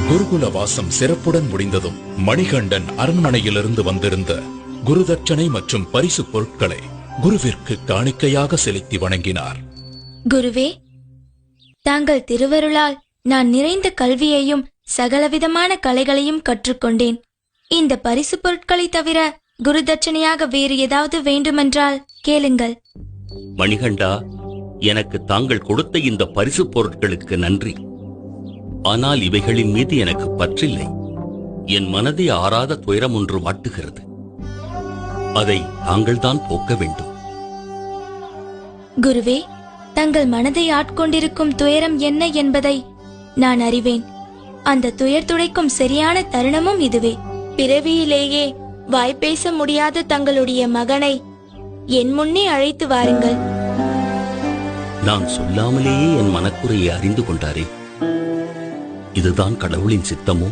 குருகுல வாசம் சிறப்புடன் முடிந்ததும் மணிகண்டன் அரண்மனையிலிருந்து வந்திருந்த குருதட்சணை மற்றும் பரிசு பொருட்களை குருவிற்கு காணிக்கையாக செலுத்தி வணங்கினார். குருவே, தாங்கள் திருவருளால் நான் நிறைந்த கல்வியையும் சகலவிதமான கலைகளையும் கற்றுக்கொண்டேன். இந்த பரிசு பொருட்களை தவிர குருதட்சணையாக வேறு ஏதாவது வேண்டுமென்றால் கேளுங்கள். மணிகண்டா, எனக்கு தாங்கள் கொடுத்த இந்த பரிசு பொருட்களுக்கு நன்றி. ஆனால் இவைகளின் மீது எனக்கு பற்றில்லை. என் மனதை ஆறாத துயரம் ஒன்று வாட்டுகிறது. அதை தாங்கள்தான் போக்க வேண்டும். குருவே, தங்கள் மனதை ஆட்கொண்டிருக்கும் துயரம் என்ன என்பதை நான் அறிவேன். அந்த துயர் துடைக்கும் சரியான தருணமும் இதுவே. பிறவியிலேயே வாய்ப்பேச முடியாத தங்களுடைய மகனை என் முன்னே அழைத்து வாருங்கள். நான் சொல்லாமலேயே என் மனக்குறையை அறிந்து கொண்டாரே, இதுதான் கடவுளின் சித்தமோ?